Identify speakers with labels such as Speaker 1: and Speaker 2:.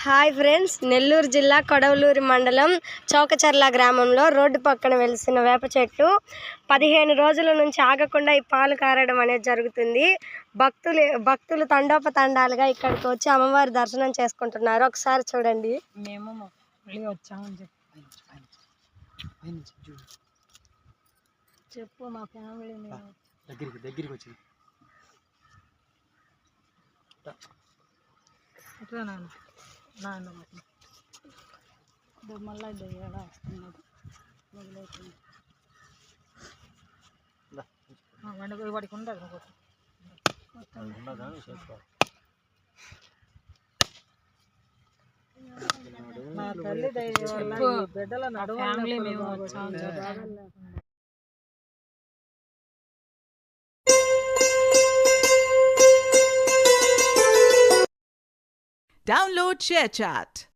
Speaker 1: Hi friends, Nellore జిల్లా కొడవలూరు మండలం చౌకచర్ల గ్రామంలో రోడ్డు పక్కన వెలిసిన వేప చెట్టు 15 రోజుల నుంచి ఆగకుండా ఈ పాలు కారడం అనేది జరుగుతుంది. భక్తులు తండోపతండాలుగా ఇక్కడికి వచ్చి అమ్మవారి దర్శనం చేసుకుంటున్నారు. ఒకసారి చూడండి.
Speaker 2: మేము మళ్ళీ వచ్చామని చెప్పు మా ఫ్యామిలీ
Speaker 3: దగ్గరికి వచ్చి
Speaker 2: మళ్ళీ దయ్యాలా వస్తున్నది మొదలవుతుంది. వాడికి ఉండదు మా తల్లి బిడ్డల ఫ్యామిలీ మేము వచ్చాము.
Speaker 4: Download ShareChat.